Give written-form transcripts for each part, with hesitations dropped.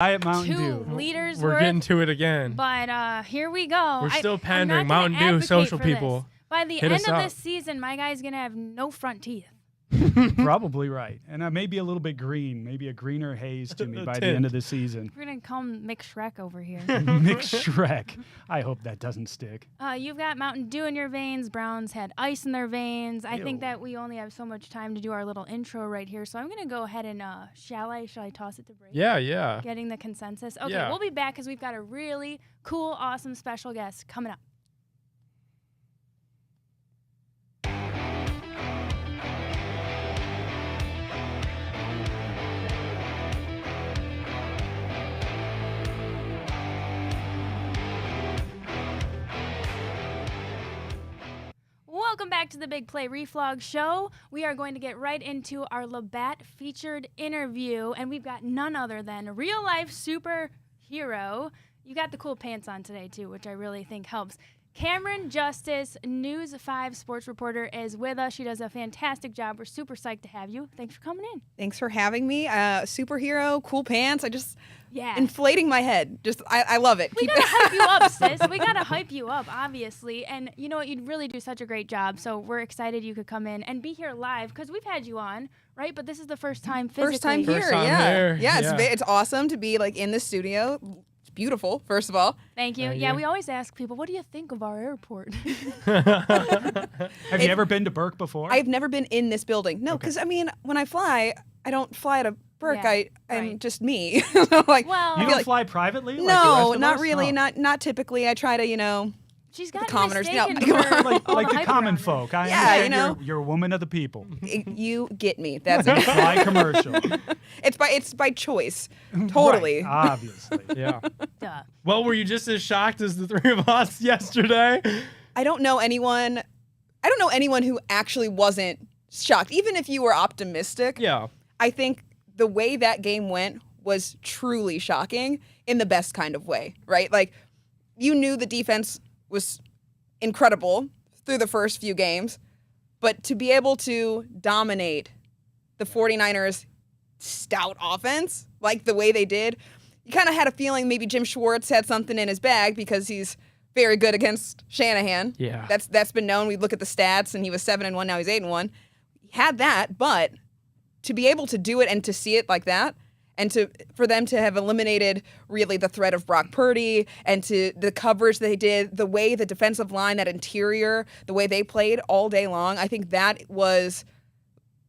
Diet Mountain Two Dew. liters We're worth. getting to it again. But here we go. We're still I'm pandering. not gonna Mountain Dew, advocate social for this. people. By the Hit end us of up. this season, my guy's going to have no front teeth. Probably right. And maybe a little bit green. Maybe a greener haze to me by the Tint. end of the season. We're going to call him Mick Shrek over here. Mixed Shrek. I hope that doesn't stick. You've got Mountain Dew in your veins. Browns had ice in their veins. I think Ew. that we only have so much time to do our little intro right here. So I'm going to go ahead and, shall I toss it to Brady? Yeah. Getting the consensus. Okay, Yeah. we'll be back because we've got a really cool, awesome special guest coming up. Welcome back to the Big Play Reflog Show. We are going to get right into our Labatt featured interview, and we've got none other than real-life superhero. You got the cool pants on today, too, which I really think helps. Cameron Justice, News 5 sports reporter, is with us. She does a fantastic job. We're super psyched to have you. Thanks for coming in. Thanks for having me. Superhero, cool pants. Yeah. Inflating my head. I love it. We gotta hype you up, sis. We gotta hype you up, obviously. And you know what? You'd really do such a great job. So we're excited you could come in and be here live because we've had you on, right? But this is the first time physically. First time here. First time yeah. here, Yeah. yeah. It's awesome to be like in the studio. It's beautiful. First of all, Thank you. Thank Yeah, you. we always ask people, what do you think of our airport? Have you ever been to Burke before? I've never been in this building. No, because when I fly, I don't fly to Burke. Yeah, I'm right. just me. like, Well, you I feel don't like- fly privately? like the no, rest of not us? really. Oh. Not typically. I try to, she's got commoners, mistaken no. for Like, all like the hype common around her. folk. I Yeah, understand you know. you're a woman of the people. you get me. That's it. Fly commercial. It's by choice. Totally. Right, obviously. Yeah. Duh. Well, were you just as shocked as the three of us yesterday? I don't know anyone who actually wasn't shocked. Even if you were optimistic, Yeah. I think the way that game went was truly shocking in the best kind of way, right? Like, you knew the defense was incredible through the first few games, but to be able to dominate the 49ers' stout offense like the way they did, you kind of had a feeling maybe Jim Schwartz had something in his bag because he's very good against Shanahan. Yeah. That's been known. We look at the stats, and he was 7-1, now he's 8-1. He had that, but to be able to do it and to see it like that, and for them to have eliminated really the threat of Brock Purdy and to the coverage they did, the way the defensive line, that interior, the way they played all day long, I think that was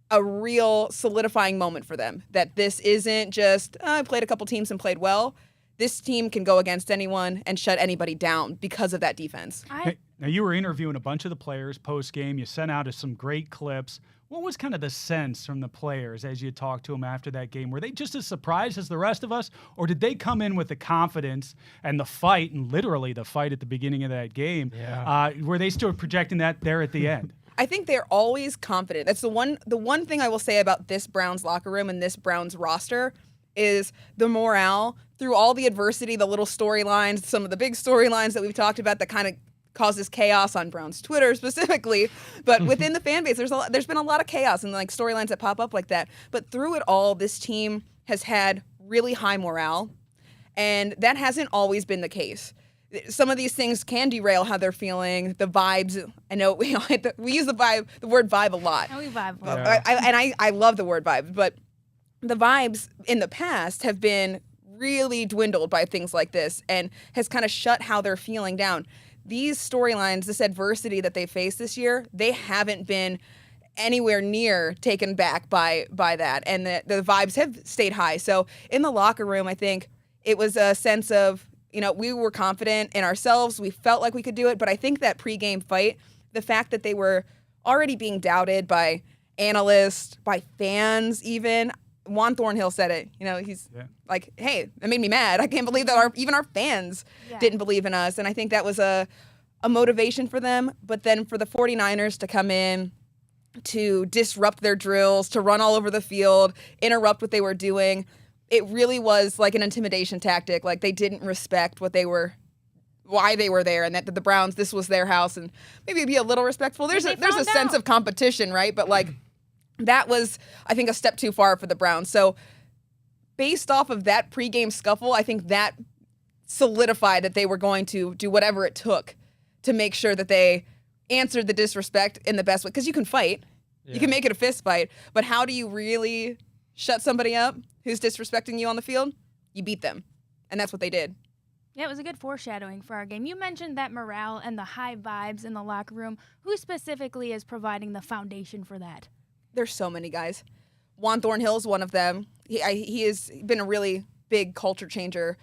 a real solidifying moment for them. That this isn't just, I played a couple teams and played well. This team can go against anyone and shut anybody down because of that defense. Hey, now, you were interviewing a bunch of the players post-game. You sent out some great clips. What was kind of the sense from the players as you talked to them after that game? Were they just as surprised as the rest of us, or did they come in with the confidence and the fight, and literally the fight at the beginning of that game? Yeah. Were they still projecting that there at the end? I think they're always confident. That's the one thing I will say about this Browns locker room and this Browns roster is the morale through all the adversity, the little storylines, some of the big storylines that we've talked about that kind of causes chaos on Browns Twitter specifically, but within the fan base, there's been a lot of chaos and like storylines that pop up like that. But through it all, this team has had really high morale, and that hasn't always been the case. Some of these things can derail how they're feeling. The vibes. I know we use the word vibe a lot. We vibe. Yeah. I love the word vibe, but the vibes in the past have been really dwindled by things like this and has kind of shut how they're feeling down. These storylines, this adversity that they faced this year, they haven't been anywhere near taken back by that. And the vibes have stayed high. So in the locker room, I think it was a sense of, we were confident in ourselves. We felt like we could do it. But I think that pregame fight, the fact that they were already being doubted by analysts, by fans even. Juan Thornhill said it. He's like, hey, that made me mad. I can't believe that even our fans didn't believe in us. And I think that was a motivation for them. But then for the 49ers to come in, to disrupt their drills, to run all over the field, interrupt what they were doing, it really was like an intimidation tactic. Like they didn't respect why they were there, and that the Browns, this was their house, and maybe be a little respectful. There's a sense of competition, right? But like that was, I think, a step too far for the Browns. So based off of that pregame scuffle, I think that solidified that they were going to do whatever it took to make sure that they answered the disrespect in the best way. Because you can fight. Yeah. You can make it a fist fight. But how do you really shut somebody up who's disrespecting you on the field? You beat them. And that's what they did. Yeah, it was a good foreshadowing for our game. You mentioned that morale and the high vibes in the locker room. Who specifically is providing the foundation for that? There's so many guys. Juan Thornhill is one of them. He has been a really big culture changer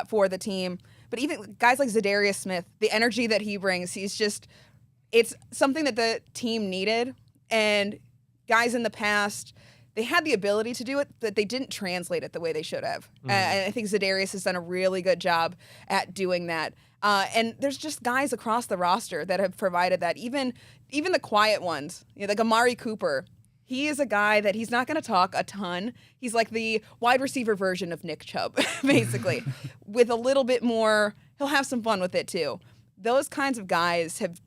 for the team. But even guys like Zadarius Smith, the energy that he brings, it's something that the team needed. And guys in the past, they had the ability to do it, but they didn't translate it the way they should have. And I think Zadarius has done a really good job at doing that. And there's just guys across the roster that have provided that. Even the quiet ones, like Amari Cooper. He is a guy that he's not going to talk a ton. He's like the wide receiver version of Nick Chubb, basically, with a little bit more. He'll have some fun with it too. Those kinds of guys have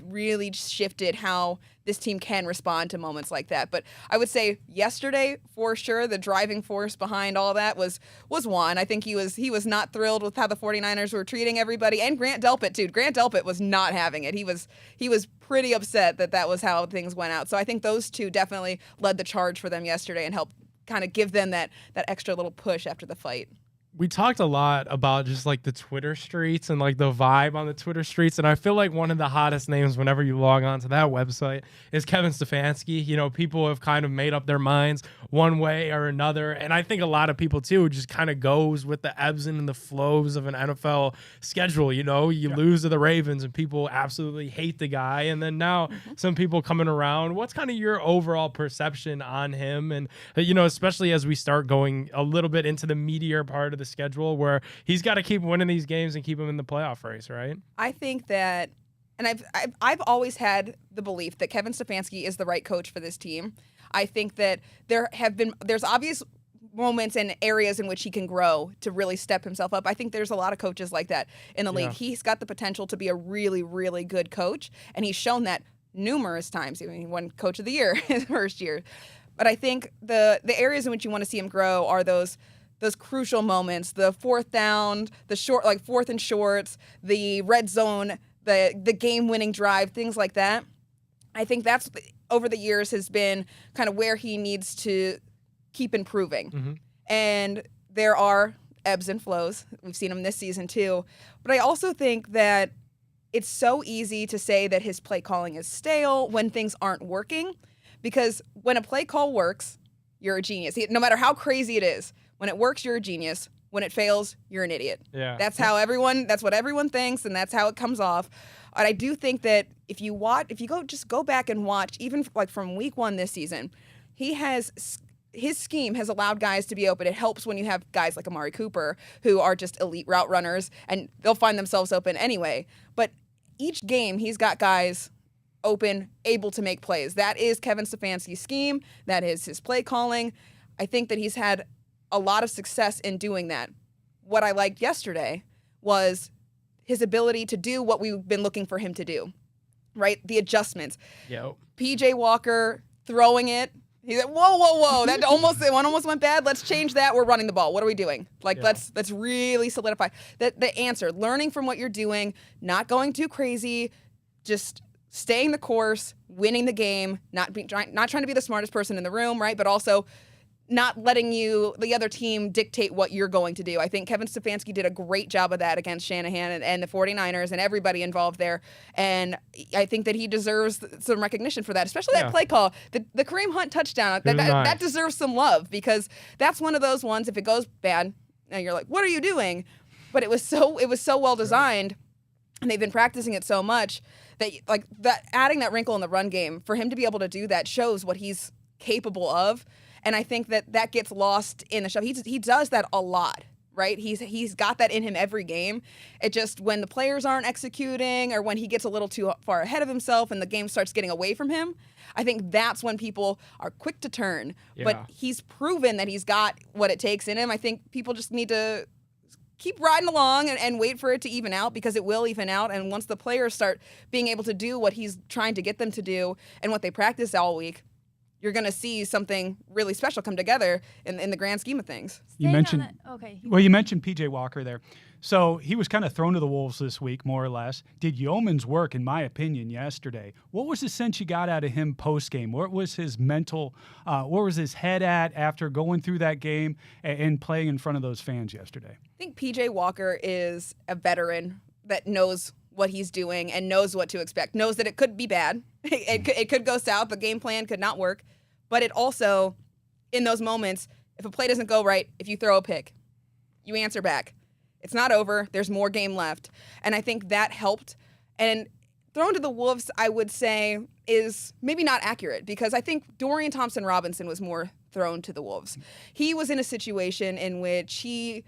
really shifted how this team can respond to moments like that. But I would say yesterday, for sure, the driving force behind all that was Juan. I think he was not thrilled with how the 49ers were treating everybody. And Grant Delpit, too. Grant Delpit was not having it. He was pretty upset that was how things went out. So I think those two definitely led the charge for them yesterday and helped kind of give them that extra little push after the fight. We talked a lot about just like the Twitter streets and like the vibe on the Twitter streets. And I feel like one of the hottest names whenever you log on to that website is Kevin Stefanski. You know, people have kind of made up their minds one way or another. And I think a lot of people too just kind of goes with the ebbs and the flows of an NFL schedule. You know, you lose to the Ravens and people absolutely hate the guy. And then now some people coming around. What's kind of your overall perception on him? And, you know, especially as we start going a little bit into the meatier part of the schedule where he's got to keep winning these games and keep him in the playoff race, right? I think that, and I've always had the belief that Kevin Stefanski is the right coach for this team. I think that there's obvious moments and areas in which he can grow to really step himself up. I think there's a lot of coaches like that in the league. He's got the potential to be a really, really good coach, and he's shown that numerous times. I mean, he won Coach of the Year his first year. But I think the areas in which you want to see him grow are those crucial moments, the fourth down, the short, like fourth and shorts, the red zone, the game-winning drive, things like that. I think that's, over the years, has been kind of where he needs to keep improving. Mm-hmm. And there are ebbs and flows. We've seen him this season too. But I also think that it's so easy to say that his play calling is stale when things aren't working, because when a play call works, you're a genius. No matter how crazy it is. When it works, you're a genius. When it fails, you're an idiot. Yeah. That's what everyone thinks, and that's how it comes off. And I do think that if you go back and watch, even like from week 1 this season, his scheme has allowed guys to be open. It helps when you have guys like Amari Cooper who are just elite route runners, and they'll find themselves open anyway. But each game, he's got guys open, able to make plays. That is Kevin Stefanski's scheme. That is his play calling. I think that he's had a lot of success in doing that. What I liked yesterday was his ability to do what we've been looking for him to do, right? The adjustments. Yo. PJ Walker throwing it. He's like, whoa. That almost went bad. Let's change that. We're running the ball. What are we doing? Let's really solidify the answer. Learning from what you're doing, not going too crazy, just staying the course, winning the game, not trying to be the smartest person in the room, right? But also not letting the other team dictate what you're going to do. I think Kevin Stefanski did a great job of that against Shanahan and the 49ers and everybody involved there. And I think that he deserves some recognition for that, especially that play call. The Kareem Hunt touchdown, that deserves some love, because that's one of those ones, if it goes bad, and you're like, what are you doing? But it was so well designed, and they've been practicing it so much that adding that wrinkle in the run game, for him to be able to do that shows what he's capable of. And I think that gets lost in the show. He does that a lot, right? He's got that in him every game. It just, when the players aren't executing, or when he gets a little too far ahead of himself and the game starts getting away from him, I think that's when people are quick to turn. Yeah. But he's proven that he's got what it takes in him. I think people just need to keep riding along and wait for it to even out, because it will even out. And once the players start being able to do what he's trying to get them to do and what they practice all week, you're going to see something really special come together in the grand scheme of things. You Staying on mentioned that- okay. Well, you mentioned PJ Walker there. So he was kind of thrown to the wolves this week, more or less. Did yeoman's work, in my opinion, yesterday. What was the sense you got out of him post game? What was his mental? Where was his head at after going through that game and playing in front of those fans yesterday? I think PJ Walker is a veteran that knows what he's doing and knows what to expect, knows that it could be bad. It could go south. The game plan could not work. But it also, in those moments, if a play doesn't go right, if you throw a pick, you answer back. It's not over. There's more game left. And I think that helped. And thrown to the wolves, I would say, is maybe not accurate because I think Dorian Thompson-Robinson was more thrown to the wolves. He was in a situation in which he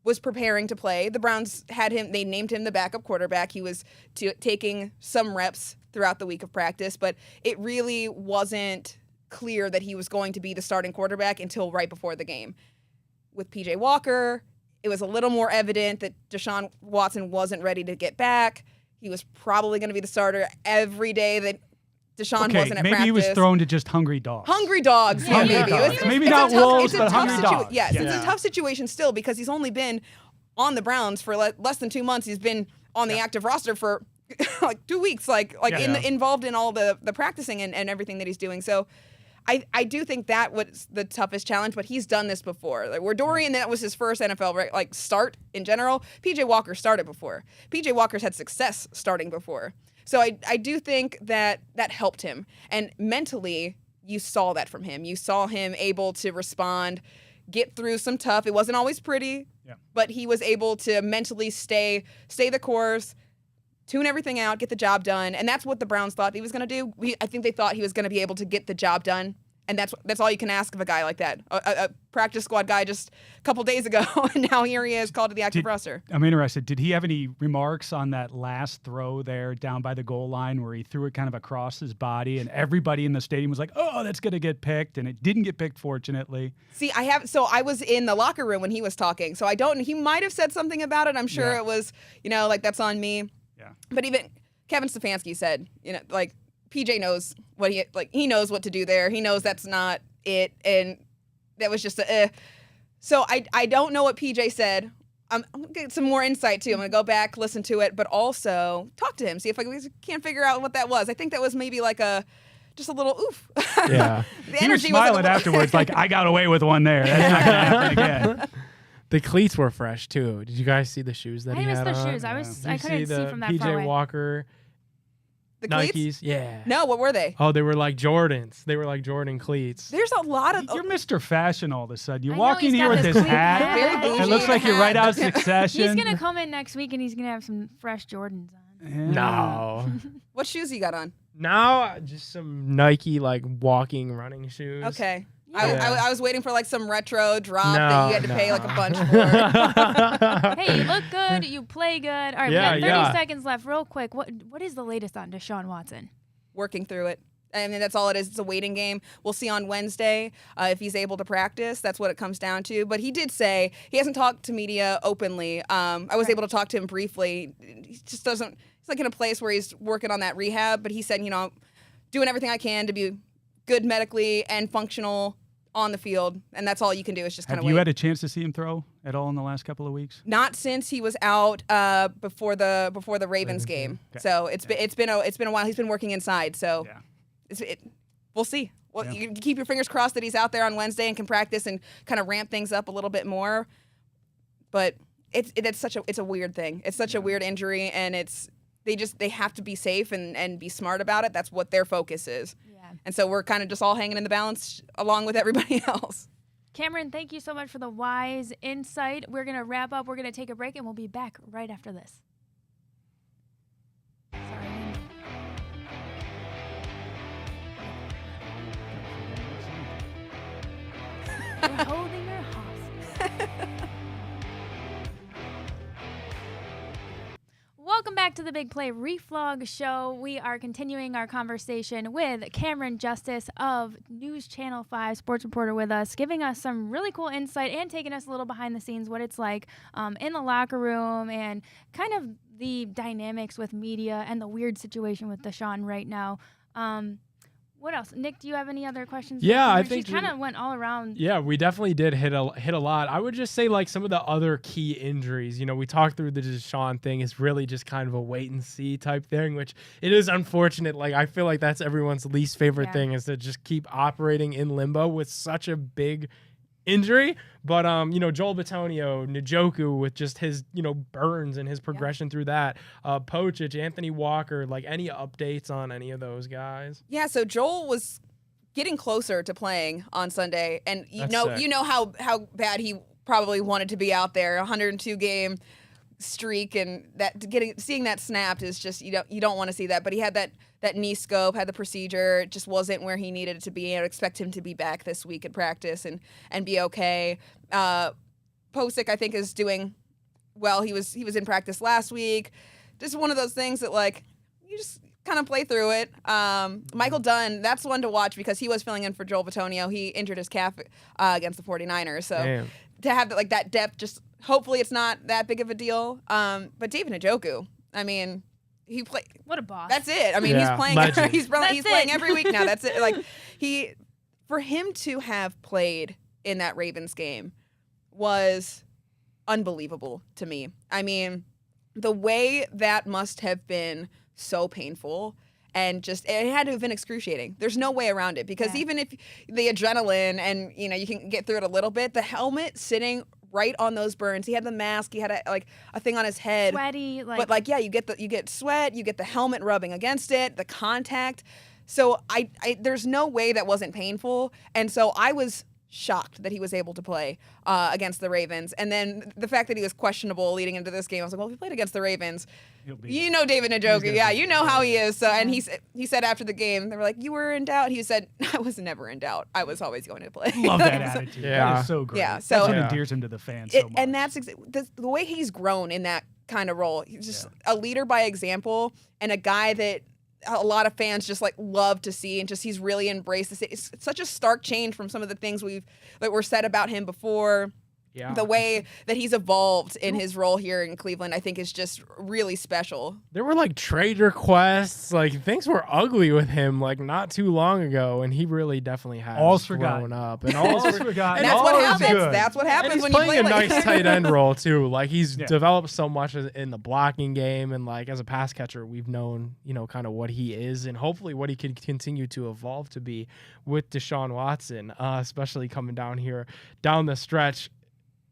was preparing to play. The Browns had him, they named him the backup quarterback. He was taking some reps throughout the week of practice, but it really wasn't clear that he was going to be the starting quarterback until right before the game. With PJ Walker, it was a little more evident that Deshaun Watson wasn't ready to get back. He was probably going to be the starter every day that Deshaun wasn't at maybe practice. he was thrown to just hungry dogs. Hungry dogs. Yeah, maybe. dogs. Maybe not wolves, but hungry dogs. Yes, Yeah. it's a tough situation still because he's only been on the Browns for less than 2 months. He's been on the active roster for like 2 weeks, involved in all the practicing and everything that he's doing. So I do think that was the toughest challenge, but he's done this before. Like, where Dorian, that was his first NFL start in general. PJ Walker started before. PJ Walker's had success starting before. So I do think that helped him. And mentally, you saw that from him. You saw him able to respond, get through some tough. It wasn't always pretty, but he was able to mentally stay the course, tune everything out, get the job done. And that's what the Browns thought he was going to do. I think they thought he was going to be able to get the job done. And that's all you can ask of a guy like that. A practice squad guy just a couple days ago, and now here he is called to the active roster. I'm interested. Did he have any remarks on that last throw there down by the goal line where he threw it kind of across his body and everybody in the stadium was like, oh, that's going to get picked, and it didn't get picked, fortunately? See, I was in the locker room when he was talking, so he might have said something about it. I'm sure it was, that's on me. Yeah. But even Kevin Stefanski said, PJ knows he knows what to do there. He knows that's not it, and that was just So I don't know what PJ said. I'm gonna get some more insight too. I'm gonna go back, listen to it, but also talk to him, see if I can't figure out what that was. I think that was maybe just a little oof. Yeah. He was smiling afterwards, like, I got away with one there. That's not gonna happen again. The cleats were fresh too. Did you guys see the shoes that I he missed had the on? shoes. I Did you couldn't see from that PJ far away. Walker The Nikes? cleats? Yeah. No, what were they? Oh, they were like Jordans. They were like Jordan cleats. There's a lot of. You're Mr. Fashion all of a sudden. You I know, walk in he's here got with this this clean hat. hat. Very It bougie looks like you're right out of hat. Succession. He's going to come in next week and he's going to have some fresh Jordans on. Yeah. No. What shoes you got on? Now, just some Nike like walking running shoes. Okay. Yeah. I was waiting for some retro drop No, that you had to pay a bunch for. Hey, you look good. You play good. All right, Yeah, we got 30 yeah. seconds left. Real quick, what is the latest on Deshaun Watson? Working through it. I mean, that's all it is. It's a waiting game. We'll see on Wednesday if he's able to practice. That's what it comes down to. But he did say he hasn't talked to media openly. I was able to talk to him briefly. He just doesn't. He's like in a place where he's working on that rehab. But he said, doing everything I can to be good medically and functional on the field, and that's all you can do is just kind Have of you wait. had a chance to see him throw at all in the last couple of weeks? Not since he was out before the Ravens game. Okay. So it's been a while. He's been working inside. So Yeah. we'll see. Well, Yeah. you keep your fingers crossed that he's out there on Wednesday and can practice and kind of ramp things up a little bit more. But it's a weird thing. It's such a weird injury, and they have to be safe and be smart about it. That's what their focus is. Yeah. And so we're kind of just all hanging in the balance along with everybody else. Cameron, thank you so much for the wise insight. We're going to wrap up. We're going to take a break, and we'll be back right after this. Sorry. You're holding your horses. Welcome back to the Big Play Reflog Show. We are continuing our conversation with Cameron Justice of News Channel 5 sports reporter with us, giving us some really cool insight and taking us a little behind the scenes, what it's like in the locker room and kind of the dynamics with media and the weird situation with Deshaun right now. What else? Nick, do you have any other questions? Yeah, I She think kind of went all around. Yeah, we definitely did hit a lot. I would just say like some of the other key injuries. We talked through the Deshaun thing. Is really just kind of a wait and see type thing, which it is unfortunate. Like I feel like that's everyone's least favorite thing is to just keep operating in limbo with such a big injury. But Joel Bitonio, Njoku with just his burns and his progression through that. Pochich, Anthony Walker, like any updates on any of those guys? Yeah, so Joel was getting closer to playing on Sunday, and That's sick. how bad he probably wanted to be out there. 102 game streak, and seeing that snapped is just you don't want to see that. But he had that knee scope, had the procedure. It just wasn't where he needed it to be. I would expect him to be back this week at practice and be okay. Posick, I think, is doing well. He was in practice last week. Just one of those things that like you just kind of play through it. Michael Dunn, that's one to watch because he was filling in for Joel Bitonio. He injured his calf against the 49ers. So Damn. to have that depth, just hopefully it's not that big of a deal. But David Njoku, I mean, he played. What a boss. That's it. I mean, Yeah, he's playing. legend. He's That's playing it. every week now. That's it. Like for him to have played in that Ravens game was unbelievable to me. I mean, the way that must have been so painful. And it had to have been excruciating. There's no way around it because even if the adrenaline and you can get through it a little bit, the helmet sitting right on those burns. He had the mask. He had a thing on his head. Sweaty, But you get sweat. You get the helmet rubbing against it. The contact. So I there's no way that wasn't painful. And so I was shocked that he was able to play against the Ravens. And then the fact that he was questionable leading into this game, I was like, well, if he played against the Ravens, David Njoku, yeah, you know how he is. So, and he said after the game, they were like, you were in doubt. He said, I was never in doubt. I was always going to play. Love that So- attitude. Yeah. That is so great. Yeah, That's so- what Yeah. endears him to the fans so much. And that's the way he's grown in that kind of role. He's just a leader by example and a guy that a lot of fans just love to see, and just he's really embraced this. It's such a stark change from some of the things that were said about him before. Yeah. The way that he's evolved in his role here in Cleveland, I think, is just really special. There were trade requests, things were ugly with him not too long ago, and he really definitely has All's grown forgotten. up. And All's forgotten. And that's what All is happens. good. That's what And happens he's when you playing play a like nice tight end role too. He's Yeah. developed so much in the blocking game, and as a pass catcher, we've known kind of what he is, and hopefully what he can continue to evolve to be with Deshaun Watson, especially coming down the stretch.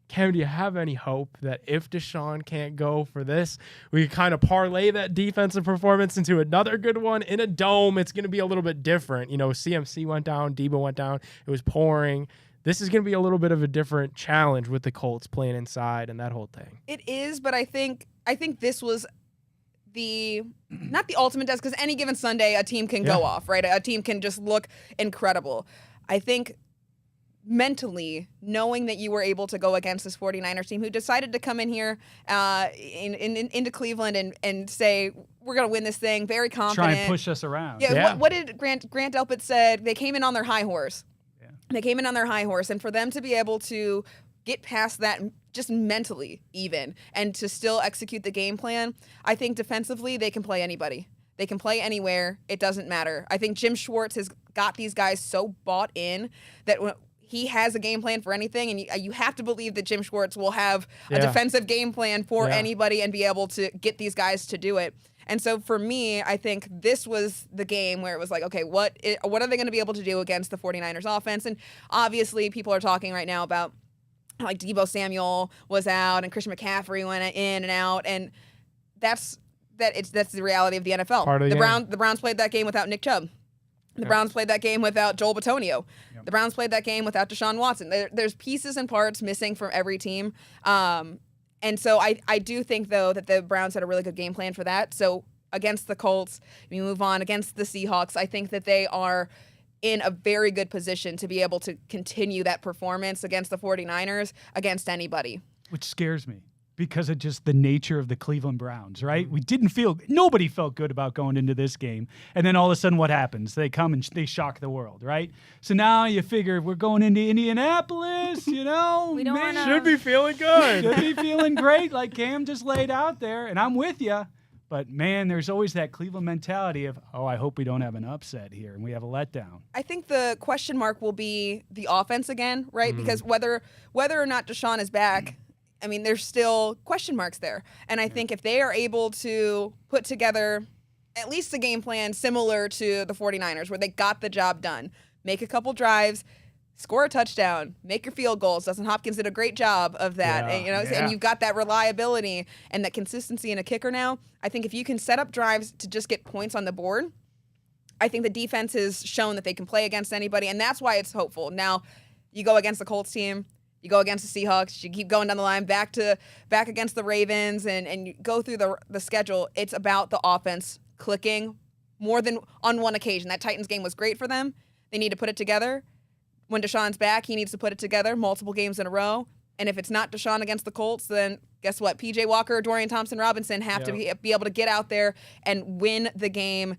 Cam, do you have any hope that if Deshaun can't go for this, we can kind of parlay that defensive performance into another good one in a dome? It's going to be a little bit different. CMC went down, Debo went down. It was pouring. This is going to be a little bit of a different challenge with the Colts playing inside and that whole thing. It is, but I think this was not the ultimate test, because any given Sunday a team can go off, right? A team can just look incredible. I think mentally, knowing that you were able to go against this 49ers team who decided to come in here into Cleveland and say, we're going to win this thing, very confident. Try and push us around. Yeah, Yeah. What did Grant Delpit said? They came in on their high horse. Yeah. They came in on their high horse, and for them to be able to get past that just mentally even and to still execute the game plan, I think defensively they can play anybody. They can play anywhere. It doesn't matter. I think Jim Schwartz has got these guys so bought in that he has a game plan for anything, and you have to believe that Jim Schwartz will have a defensive game plan for anybody and be able to get these guys to do it. And so for me, I think this was the game where it was like, okay, what are they going to be able to do against the 49ers offense? And obviously people are talking right now about Deebo Samuel was out and Christian McCaffrey went in and out, and that's the reality of the NFL. Part of the game. The Browns played that game without Nick Chubb. The Browns played that game without Joel Bitonio. The Browns played that game without Deshaun Watson. There's pieces and parts missing from every team. And so I do think, though, that the Browns had a really good game plan for that. So against the Colts, we move on. Against the Seahawks, I think that they are in a very good position to be able to continue that performance against the 49ers, against anybody. Which scares me because of just the nature of the Cleveland Browns, right? Nobody felt good about going into this game. And then all of a sudden what happens? They come and they shock the world, right? So now you figure we're going into Indianapolis, We don't wanna- Should be feeling good. should be feeling great like Cam just laid out there. And I'm with you. But man, there's always that Cleveland mentality of, oh, I hope we don't have an upset here and we have a letdown. I think the question mark will be the offense again, right? Because whether or not Deshaun is back, I mean, there's still question marks there. And I think if they are able to put together at least a game plan similar to the 49ers, where they got the job done, make a couple drives, score a touchdown, make your field goals. Dustin Hopkins did a great job of that. And you've got that reliability and that consistency in a kicker now. I think if you can set up drives to just get points on the board, I think the defense has shown that they can play against anybody, and that's why it's hopeful. Now, you go against the Colts team, you go against the Seahawks, you keep going down the line, back against the Ravens, and you go through the schedule. It's about the offense clicking more than on one occasion. That Titans game was great for them. They need to put it together. When Deshaun's back, he needs to put it together multiple games in a row. And if it's not Deshaun against the Colts, then guess what? P.J. Walker, Dorian Thompson-Robinson have to be able to get out there and win the game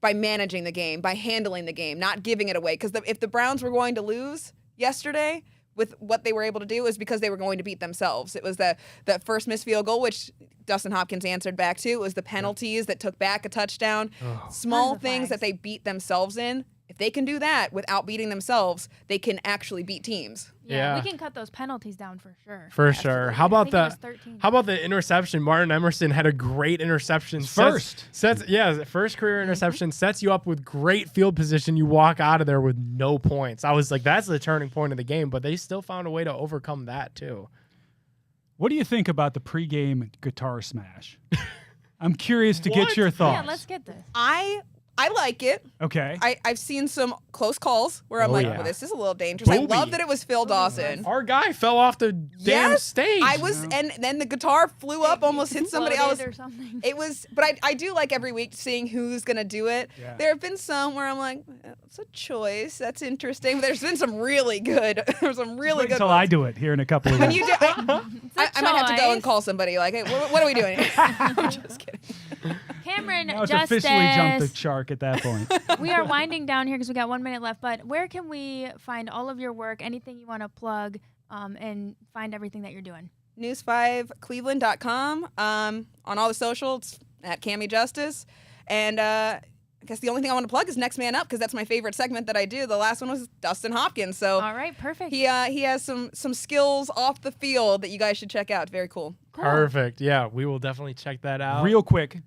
by managing the game, by handling the game, not giving it away. Because if the Browns were going to lose yesterday with what they were able to do, is because they were going to beat themselves. It was that first missed field goal, which Dustin Hopkins answered back to. It was the penalties that took back a touchdown. Small things that they beat themselves in. If they can do that without beating themselves, they can actually beat teams. Yeah, we can cut those penalties down for sure. For sure. How about I think it was 13. How about the interception? Martin Emerson had a great interception. First career interception, sets you up with great field position. You walk out of there with no points. I was like, that's the turning point of the game, but they still found a way to overcome that too. What do you think about the pregame guitar smash? I'm curious to get your thoughts. Yeah, let's get this. I like it. Okay. I've seen some close calls where I'm well, this is a little dangerous. Booby. I love that it was Phil Dawson. Our guy fell off the damn stage. I was, and then the guitar flew up, almost hit somebody else. Or something. It was, but I do like every week seeing who's gonna do it. Yeah. There have been some where I'm like, it's a choice. That's interesting. But there's been some really good. There's some really good. Until I do it here in a couple of when weeks. you do, I might have to go and call somebody. Like, hey, what are we doing? I'm just kidding. Cameron now it's Justice. officially jumped the shark at that point. We are winding down here because we got 1 minute left. But where can we find all of your work? Anything you want to plug, and find everything that you're doing? News5Cleveland.com. On all the socials at Cami Justice, and I guess the only thing I want to plug is Next Man Up, because that's my favorite segment that I do. The last one was Dustin Hopkins. So all right, perfect. He has some skills off the field that you guys should check out. Very cool. Perfect. Yeah, we will definitely check that out. Real quick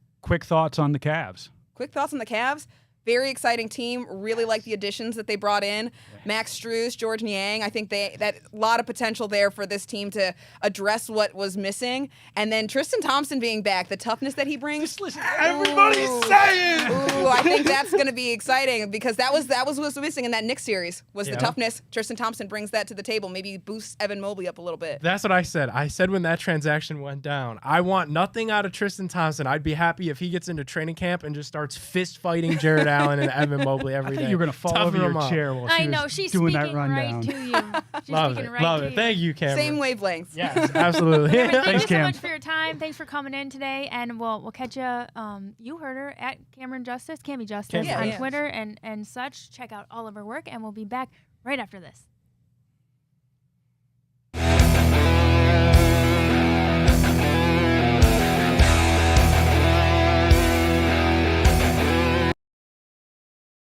thoughts on the Cavs. Quick thoughts on the Cavs. Very exciting team. Really like the additions that they brought in. Max Strus, George Niang. I think that a lot of potential there for this team to address what was missing. And then Tristan Thompson being back, the toughness that he brings. Just listen, everybody's saying. Ooh, I think that's going to be exciting, because that was what was missing in that Knicks series was the toughness. Tristan Thompson brings that to the table. Maybe boosts Evan Mobley up a little bit. That's what I said. I said when that transaction went down, I want nothing out of Tristan Thompson. I'd be happy if he gets into training camp and just starts fist fighting Jared Allen and Evan Mobley every day. You were going to fall over your chair while she was she's doing that speaking rundown. right to you. She's Love speaking it. right Love to it. you. Thank you, Cameron. Same wavelengths. Yes, absolutely. Cameron, thank you so Cam. much for your time. Thanks for coming in today, and we'll catch you. You heard her at Cameron Justice, Cami Justice on Twitter and such. Check out all of her work, and we'll be back right after this.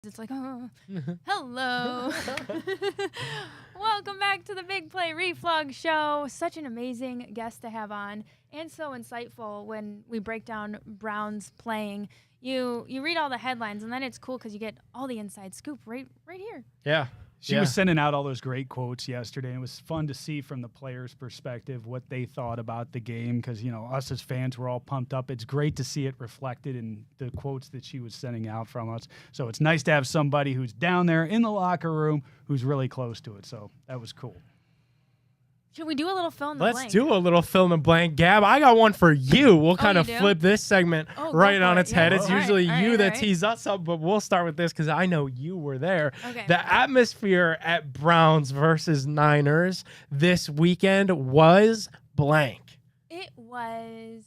It's like, oh, hello. Welcome back to the Big Play Reflog Show. Such an amazing guest to have on, and so insightful when we break down Browns playing. You read all the headlines, and then it's cool because you get all the inside scoop right here. Yeah. She was sending out all those great quotes yesterday. It was fun to see from the players' perspective what they thought about the game, because, us as fans were all pumped up. It's great to see it reflected in the quotes that she was sending out from us. So it's nice to have somebody who's down there in the locker room who's really close to it. So that was cool. Should we do a little fill in the Let's blank? do a little fill in the blank. Gab, I got one for you. We'll kind of do? flip this segment Oh, right go on for its it. head. Yeah. It's All right, usually all you right, that all right. tees us up, but we'll start with this because I know you were there. Okay. The atmosphere at Browns versus Niners this weekend was blank. It was.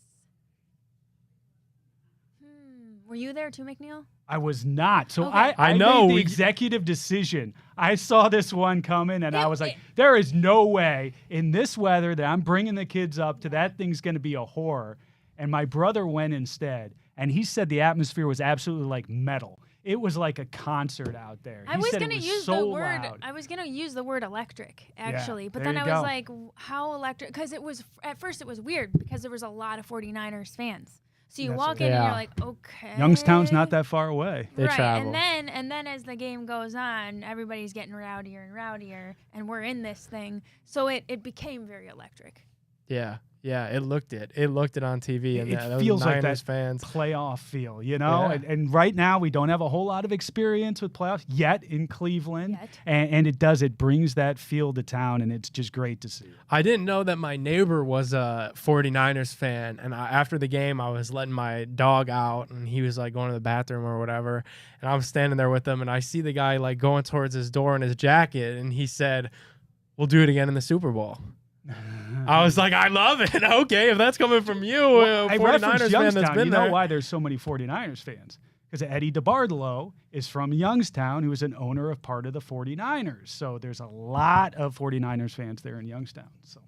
Were you there too, McNeil? I was not. So Okay. I know. made the executive decision. I saw this one coming, and I was like, it- there is no way in this weather that I'm bringing the kids up to that thing's going to be a horror. and my brother went instead, and he said the atmosphere was absolutely like metal. It was like a concert out there. I He was said it gonna was use so the word. loud. I was gonna use the word electric actually, but there then I you was go. like, how electric? Because it was at first it was weird because there was a lot of 49ers fans. So you That's walk it. in and Yeah. you're like, okay. Youngstown's not that far away. They right, travel. and then as the game goes on, everybody's getting rowdier and rowdier, and we're in this thing. So it became very electric. Yeah. Yeah, it looked it. It looked it on TV, and It those feels like Niners that fans. playoff feel, you know? Yeah. And right now, we don't have a whole lot of experience with playoffs yet in Cleveland. Yet. And it brings that feel to town, and it's just great to see. I didn't know that my neighbor was a 49ers fan, and after the game, I was letting my dog out, and he was like going to the bathroom or whatever, and I'm standing there with him, and I see the guy like going towards his door in his jacket, and he said, "We'll do it again in the Super Bowl." I was like, I love it. Okay, if that's coming from you, I 49ers referenced fan that's Youngstown. been You know there. why there's so many 49ers fans? Because Eddie DeBartolo is from Youngstown, who is an owner of part of the 49ers. So there's a lot of 49ers fans there in Youngstown. So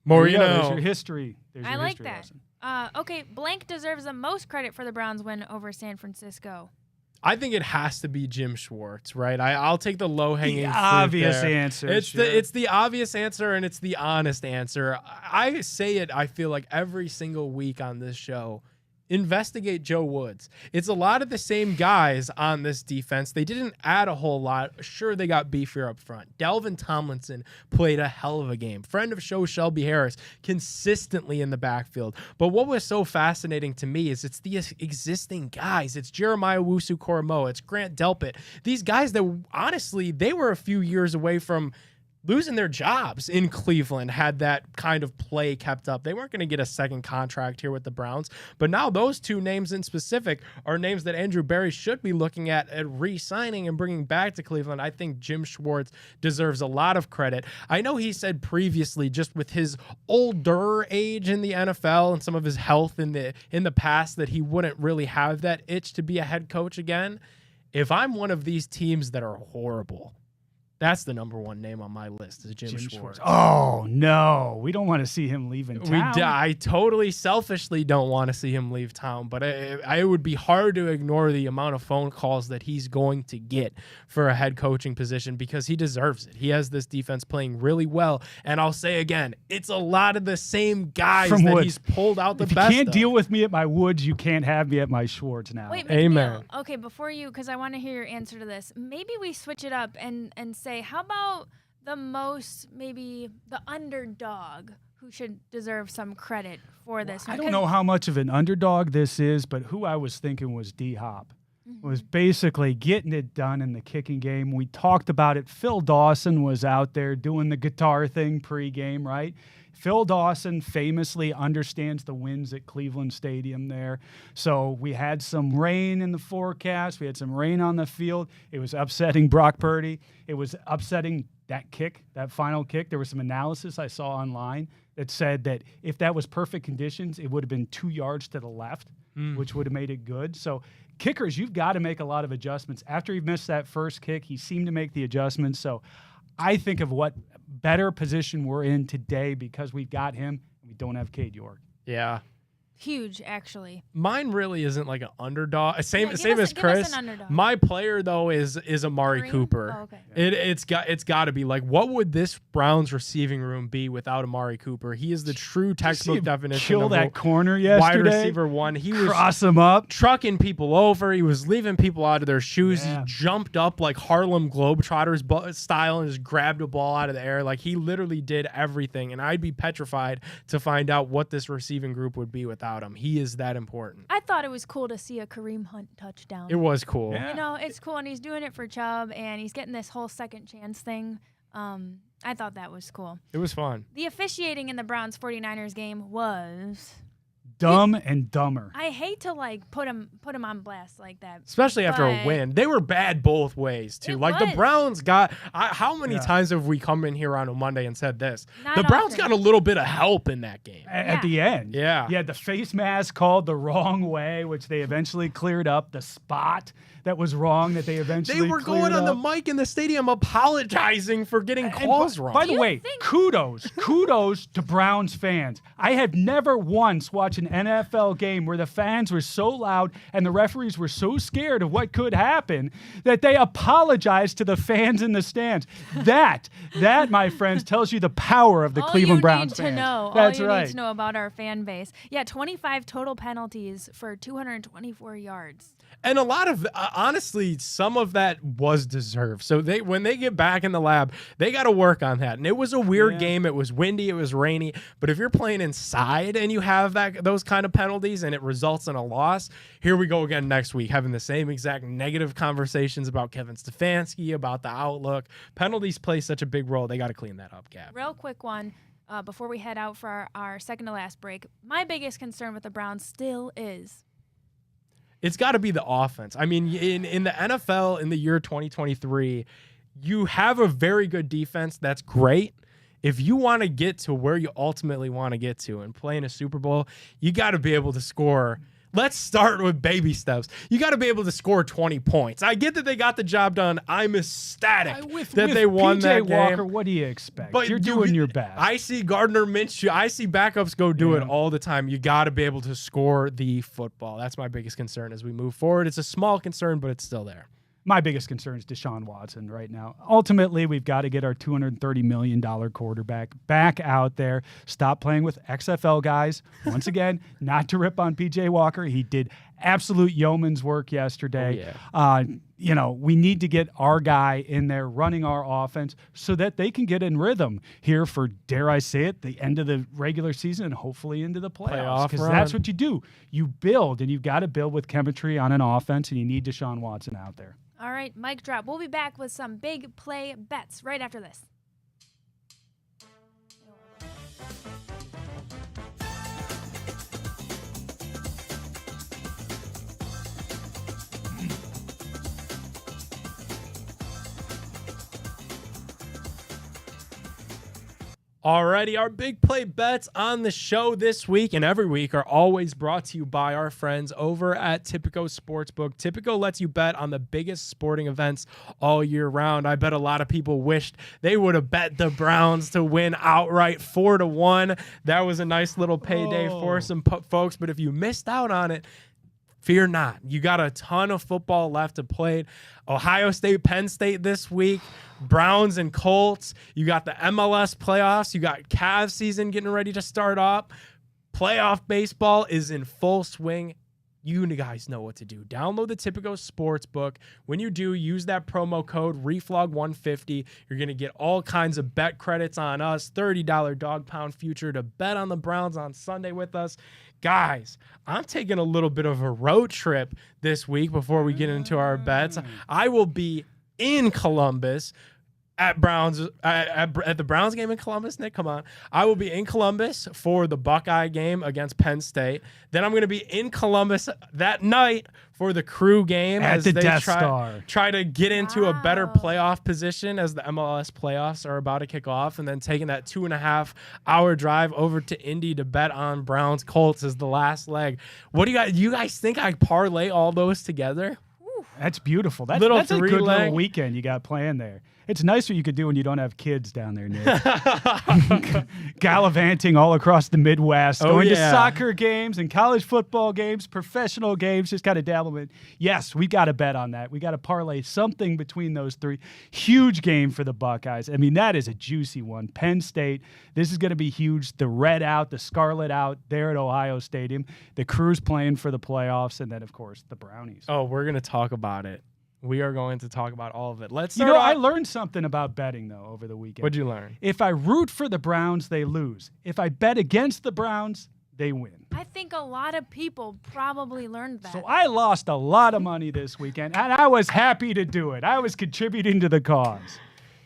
More there you go. There's know. your history. There's I your like history that. lesson. Okay, blank deserves the most credit for the Browns win over San Francisco. I think it has to be Jim Schwartz, right? I'll take the low hanging The fruit obvious there. answer. It's sure. it's the obvious answer, and it's the honest answer. I say it, I feel like every single week on this show. Investigate Joe Woods. It's a lot of the same guys on this defense. They didn't add a whole lot. Sure, they got beefier up front. Delvin Tomlinson played a hell of a game. Friend of show Shelby Harris consistently in the backfield. But what was so fascinating to me is it's the existing guys. It's Jeremiah Owusu-Koramoah. It's Grant Delpit. These guys that honestly, they were a few years away from losing their jobs in Cleveland had that kind of play kept up. They weren't going to get a second contract here with the Browns, but now those two names in specific are names that Andrew Berry should be looking at re-signing and bringing back to Cleveland. I think Jim Schwartz deserves a lot of credit. I know he said previously, just with his older age in the NFL and some of his health in the past, that he wouldn't really have that itch to be a head coach again. If I'm one of these teams that are horrible, that's the number one name on my list is Jim Schwartz. Oh, no. We don't want to see him leaving town. I totally selfishly don't want to see him leave town, but it would be hard to ignore the amount of phone calls that he's going to get for a head coaching position because he deserves it. He has this defense playing really well, and I'll say again, it's a lot of the same guys From that Woods. he's pulled out the If you best can't of. deal with me at my Woods, you can't have me at my Schwartz now. Wait, Amen. McNeil. Okay, before you, because I want to hear your answer to this. Maybe we switch it up and say, how about maybe the underdog who should deserve some credit for this? I don't know how much of an underdog this is, but who I was thinking was D-Hop. Was basically getting it done in the kicking game. We talked about it. Phil Dawson was out there doing the guitar thing pregame, right? Phil Dawson famously understands the winds at Cleveland Stadium there. So we had some rain in the forecast. We had some rain on the field. It was upsetting Brock Purdy. It was upsetting that kick, that final kick. There was some analysis I saw online that said that if that was perfect conditions, it would have been 2 yards to the left, which would have made it good. So kickers, you've got to make a lot of adjustments. After he missed that first kick, he seemed to make the adjustments. So I think of what better position we're in today because we've got him and we don't have Cade York. Yeah. Huge, actually. Mine really isn't like an underdog. Same give same us- as give us Chris. an underdog. My player though is Amari Kareem? Cooper. Oh, okay. It's got to be like, what would this Browns receiving room be without Amari Cooper? He is the true textbook definition Kill of that a corner wide yesterday. receiver one. He was Cross him up. trucking people over. He was leaving people out of their shoes. Yeah. He jumped up like Harlem Globetrotters style and just grabbed a ball out of the air. Like he literally did everything. And I'd be petrified to find out what this receiving group would be without him. He is that important. I thought it was cool to see a Kareem Hunt touchdown. It was cool. Yeah. You know, it's cool, and he's doing it for Chubb, and he's getting this whole second chance thing. I thought that was cool. It was fun. The officiating in the Browns 49ers game was. Dumb and dumber. I hate to like put him on blast like that. Especially after a But- win. They were bad both ways, too. It Like, the was. Browns got... how many Yeah. times have we come in here on a Monday and said this? Not The Browns often. got a little bit of help in that game. At the end. Yeah. You had the face mask called the wrong way, which they eventually cleared up. The spot that was wrong that they eventually They were going cleared on the up. mic in the stadium apologizing for getting And calls wrong. By the you way, think- kudos to Browns fans. I have never once watched an an NFL game where the fans were so loud and the referees were so scared of what could happen that they apologized to the fans in the stands. That, my friends, tells you the power of the Cleveland Browns fans. That's All you right. need to know about our fan base. Yeah, 25 total penalties for 224 yards. And a lot of, honestly, some of that was deserved. So when they get back in the lab, they got to work on that. And it was a weird game. It was windy. It was rainy. But if you're playing inside and you have those kind of penalties and it results in a loss, here we go again next week, having the same exact negative conversations about Kevin Stefanski, about the outlook. Penalties play such a big role. They got to clean that up, Gab. Real quick one before we head out for our second to last break. My biggest concern with the Browns still is it's got to be the offense. I mean, in the NFL in the year 2023, you have a very good defense. That's great. If you want to get to where you ultimately want to get to and play in a Super Bowl, you got to be able to score. Let's start with baby steps. You got to be able to score 20 points. I get that they got the job done. I'm ecstatic that they won that game. Walker, what do you expect? But you're doing your best. I see Gardner Minshew. I see backups go do it all the time. You got to be able to score the football. That's my biggest concern as we move forward. It's a small concern, but it's still there. My biggest concern is Deshaun Watson right now. Ultimately, we've got to get our $230 million quarterback back out there. Stop playing with XFL guys. Once again, not to rip on PJ Walker. He did absolute yeoman's work yesterday. Oh, yeah. We need to get our guy in there running our offense so that they can get in rhythm here for, dare I say it, the end of the regular season and hopefully into the playoffs. Because that's what you do. You build, and you've got to build with chemistry on an offense, and you need Deshaun Watson out there. all right, mic drop. We'll be back with some big play bets right after this. Alrighty, our big play bets on the show this week and every week are always brought to you by our friends over at Tipico Sportsbook. Tipico lets you bet on the biggest sporting events all year round. I bet a lot of people wished they would have bet the Browns to win outright 4-1. That was a nice little payday for some folks, but if you missed out on it, fear not. You got a ton of football left to play. Ohio State, Penn State this week. Browns and Colts. You got the MLS playoffs. You got Cavs season getting ready to start up. Playoff baseball is in full swing. You guys know what to do. Download the Tipico Sportsbook. When you do, use that promo code REFLOG150. You're going to get all kinds of bet credits on us. $30 dog pound future to bet on the Browns on Sunday with us. Guys, I'm taking a little bit of a road trip this week before we get into our bets. I will be in Columbus at the Browns game in Columbus. Nick, come on. I will be in Columbus for the Buckeye game against Penn State. Then I'm going to be in Columbus that night for the Crew game at as the they Death Star. Try to get into a better playoff position as the MLS playoffs are about to kick off, and then taking that 2.5-hour drive over to Indy to bet on Browns Colts as the last leg. What do you guys think I parlay all those together? That's beautiful. That's a good little weekend you got planned there. It's nice what you could do when you don't have kids down there, Nick. Gallivanting all across the Midwest, going to soccer games and college football games, professional games, just kind of dabble in. Yes, we got to bet on that. We got to parlay something between those three. Huge game for the Buckeyes. I mean, that is a juicy one. Penn State, this is going to be huge. The red out, the scarlet out there at Ohio Stadium. The Crew's playing for the playoffs, and then, of course, the Brownies. Oh, we're going to talk about it. We are going to talk about all of it. Let's start. I learned something about betting, though, over the weekend. What'd you learn? If I root for the Browns, they lose. If I bet against the Browns, they win. I think a lot of people probably learned that. So I lost a lot of money this weekend, and I was happy to do it. I was contributing to the cause.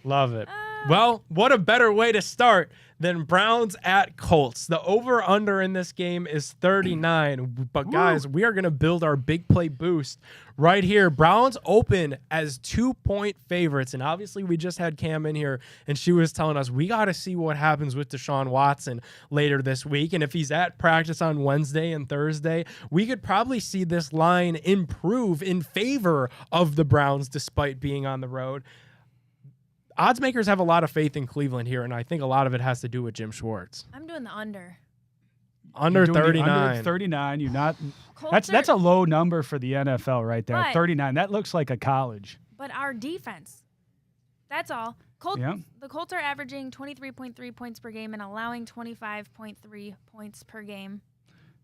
Love it. Well, what a better way to start than Browns at Colts. The over-under in this game is 39. But, guys, we are going to build our big play boost right here. Browns open as 2-point favorites. And, obviously, we just had Cam in here, and she was telling us we got to see what happens with Deshaun Watson later this week. And if he's at practice on Wednesday and Thursday, we could probably see this line improve in favor of the Browns despite being on the road. Odds makers have a lot of faith in Cleveland here, and I think a lot of it has to do with Jim Schwartz. I'm doing the under. Under You're doing the 39. Under 39. You're not. Colts That's are- a low number for the NFL right there. But- 39. That looks like a college. But our defense. That's all. Yeah. The Colts are averaging 23.3 points per game and allowing 25.3 points per game.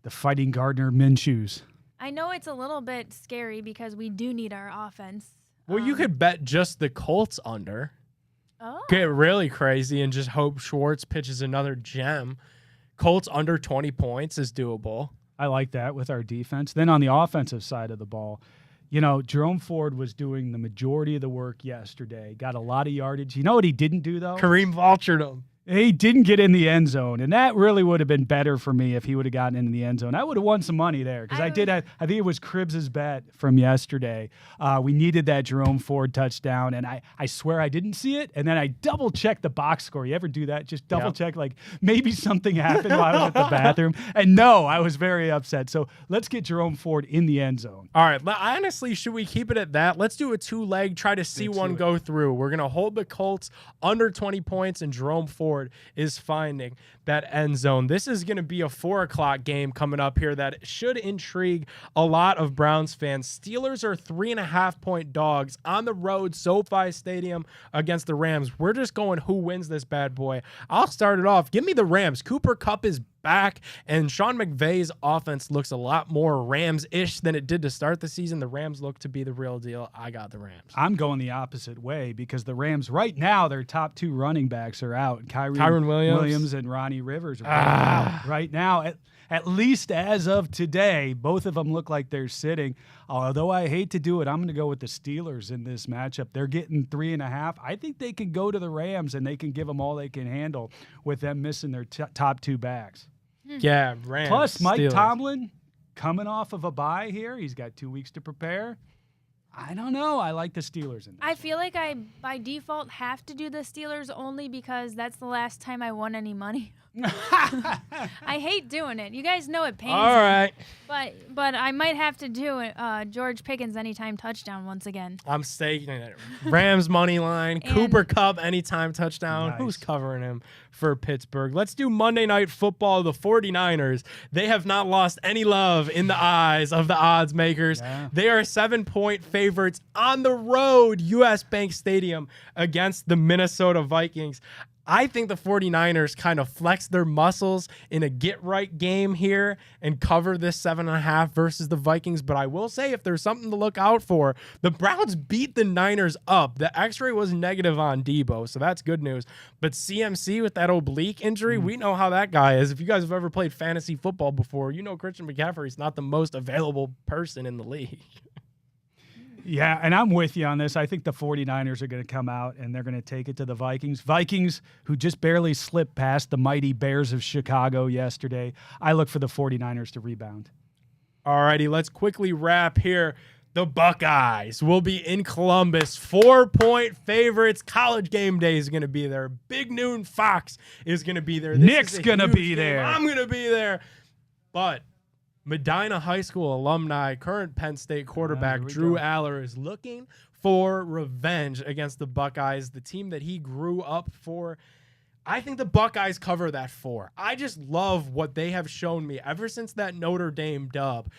The Fighting Gardner Minshews. I know it's a little bit scary because we do need our offense. Well, you could bet just the Colts under. Oh. Get really crazy and just hope Schwartz pitches another gem. Colts under 20 points is doable. I like that with our defense. Then on the offensive side of the ball, you know, Jerome Ford was doing the majority of the work yesterday. Got a lot of yardage. You know what he didn't do, though? Kareem vultured him. He didn't get in the end zone, and that really would have been better for me if he would have gotten into the end zone. I would have won some money there because I think it was Cribbs' bet from yesterday. We needed that Jerome Ford touchdown, and I swear I didn't see it, and then I double-checked the box score. You ever do that? Just double-check, like maybe something happened while I was at the bathroom. And no, I was very upset. So let's get Jerome Ford in the end zone. All right. Honestly, should we keep it at that? Let's do a two-leg, try to see one go through. We're going to hold the Colts under 20 points, and Jerome Ford is finding that end zone. This is going to be a 4 o'clock game coming up here that should intrigue a lot of Browns fans. Steelers are 3.5-point dogs on the road, SoFi Stadium against the Rams. We're just going who wins this bad boy. I'll start it off. Give me the Rams. Cooper Kupp is back, and Sean McVay's offense looks a lot more Rams-ish than it did to start the season. The Rams look to be the real deal. I got the Rams. I'm going the opposite way because the Rams, right now, their top two running backs are out. Kyron Williams and Ronnie Rivers are both out right now. At least as of today, both of them look like they're sitting. Although I hate to do it, I'm going to go with the Steelers in this matchup. They're getting 3.5. I think they can go to the Rams and they can give them all they can handle with them missing their top two backs. Yeah, Rams. Plus, Mike Steelers. Tomlin coming off of a bye here. He's got 2 weeks to prepare. I don't know. I like the Steelers in this. I feel like I, by default, have to do the Steelers only because that's the last time I won any money. I hate doing it. You guys know it pains All right. me. But I might have to do it. George Pickens anytime touchdown once again. I'm staking it. Rams money line. And- Cooper Kupp anytime touchdown. Nice. Who's covering him for Pittsburgh? Let's do Monday Night Football. The 49ers. They have not lost any love in the eyes of the odds makers. Yeah. They are 7-point favorites on the road, US Bank Stadium, against the Minnesota Vikings. I think the 49ers kind of flex their muscles in a get-right game here and cover this 7.5 versus the Vikings. But I will say, if there's something to look out for, the Browns beat the Niners up. The x-ray was negative on Debo, so that's good news. But CMC with that oblique injury, we know how that guy is. If you guys have ever played fantasy football before, you know Christian McCaffrey's not the most available person in the league. Yeah, and I'm with you on this. I think the 49ers are going to come out and they're going to take it to the Vikings. Vikings, who just barely slipped past the mighty Bears of Chicago yesterday. I look for the 49ers to rebound. All righty, let's quickly wrap here. The Buckeyes will be in Columbus. 4-point favorites. College game day is going to be there. Big Noon Fox is going to be there. This Nick's is a gonna huge be game. there. I'm going to be there. But Medina High School alumni, current Penn State quarterback here we Drew go. Aller is looking for revenge against the Buckeyes, the team that he grew up for. I think the Buckeyes cover that 4. I just love what they have shown me ever since that Notre Dame dub.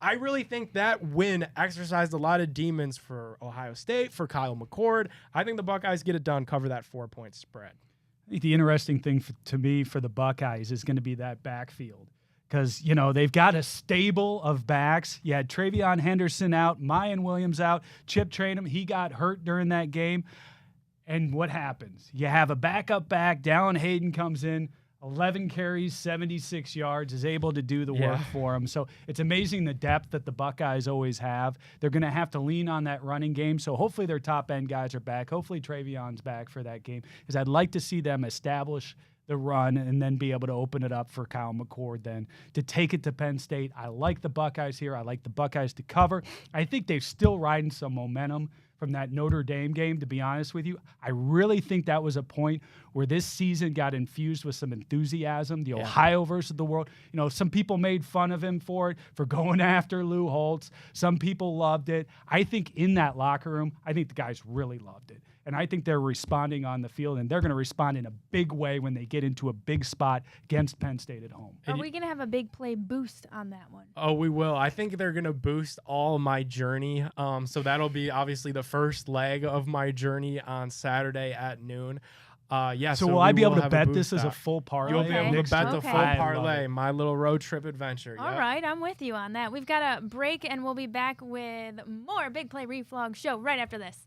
I really think that win exercised a lot of demons for Ohio State, for Kyle McCord. I think the Buckeyes get it done, cover that 4-point spread. I think the interesting thing to me for the Buckeyes is going to be that backfield. Because, you know, they've got a stable of backs. You had Travion Henderson out, Mayan Williams out, Chip Trainum, he got hurt during that game. And what happens? You have a backup back, Dallin Hayden comes in, 11 carries, 76 yards, is able to do the work for him. So it's amazing the depth that the Buckeyes always have. They're going to have to lean on that running game. So hopefully their top-end guys are back. Hopefully Travion's back for that game because I'd like to see them establish the run and then be able to open it up for Kyle McCord then to take it to Penn State. I like the Buckeyes here. I like the Buckeyes to cover. I think they're still riding some momentum from that Notre Dame game, to be honest with you. I really think that was a point where this season got infused with some enthusiasm. The Ohio versus the world. You know, some people made fun of him for it, for going after Lou Holtz. Some people loved it. I think in that locker room, I think the guys really loved it. And I think they're responding on the field, and they're going to respond in a big way when they get into a big spot against Penn State at home. Are we going to have a big play boost on that one? Oh, we will. I think they're going to boost all my journey. So that'll be obviously the first leg of my journey on Saturday at noon. Yeah. So will I be able to have bet boost this as a that. full parlay? You'll be able to next bet week? the Okay. full I love parlay, it. my little road trip adventure. All Yep. right, I'm with you on that. We've got a break, and we'll be back with more Big Play Reflog show right after this.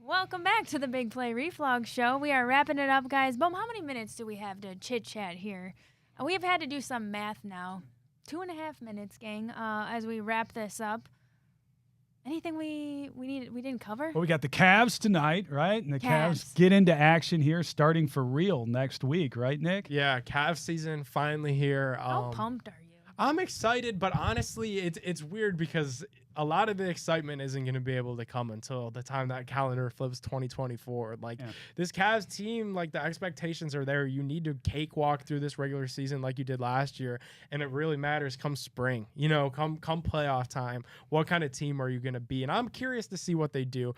Welcome back to the Big Play Reflog show. We are wrapping it up, guys. Boom, how many minutes do we have to chit-chat here? We have had to do some math now. 2.5 minutes, gang, as we wrap this up. Anything we didn't cover? Well, we got the Cavs tonight, right? And the Cavs Cavs. get into action here starting for real next week, right, Nick? Yeah. Cavs season finally here. How pumped are you? I'm excited, but honestly, it's weird because a lot of the excitement isn't going to be able to come until the time that calendar flips 2024. Like this Cavs team, like the expectations are there. You need to cakewalk through this regular season like you did last year, and it really matters come spring. You know, come playoff time. What kind of team are you going to be? And I'm curious to see what they do.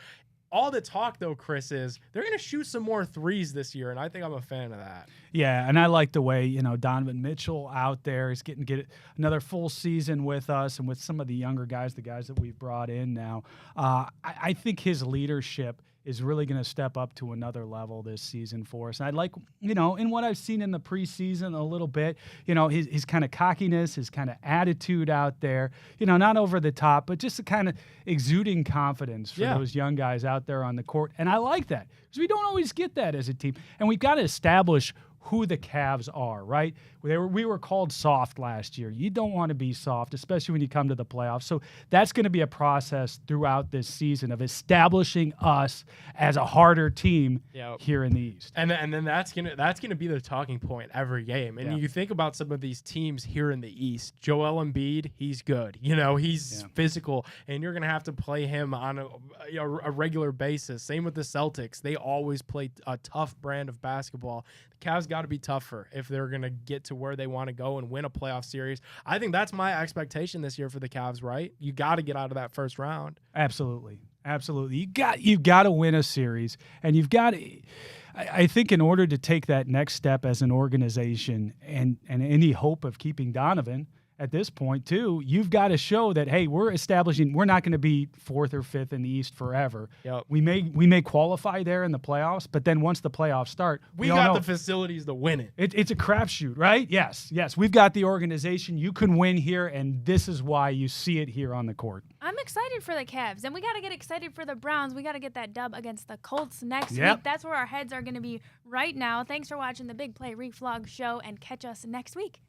All the talk, though, Chris, is they're going to shoot some more threes this year, and I think I'm a fan of that. Yeah, and I like the way, Donovan Mitchell out there is get another full season with us and with some of the younger guys, the guys that we've brought in now. I think his leadership is really going to step up to another level this season for us. And I'd like, in what I've seen in the preseason a little bit, his kind of cockiness, his kind of attitude out there, not over the top, but just a kind of exuding confidence for those young guys out there on the court. And I like that because we don't always get that as a team. And we've got to establish who the Cavs are, right? We were called soft last year. You don't want to be soft, especially when you come to the playoffs. So that's going to be a process throughout this season of establishing us as a harder team here in the East. And then that's gonna be the talking point every game. And you think about some of these teams here in the East. Joel Embiid, he's good. He's physical, and you're gonna have to play him on a regular basis. Same with the Celtics. They always play a tough brand of basketball. The Cavs got to be tougher if they're gonna get to where they want to go and win a playoff series. I think that's my expectation this year for the Cavs. Right? You got to get out of that first round. Absolutely. You've got to win a series, and you've got to. I think in order to take that next step as an organization and any hope of keeping Donovan at this point too, you've got to show that, hey, we're not going to be 4th or 5th in the East forever. Yep. We may qualify there in the playoffs, but then once the playoffs start, we got the facilities to win it. It's a crapshoot, right? Yes. We've got the organization. You can win here, and this is why you see it here on the court. I'm excited for the Cavs, and we got to get excited for the Browns. We got to get that dub against the Colts next week. That's where our heads are going to be right now. Thanks for watching the Big Play Reflog show, and catch us next week.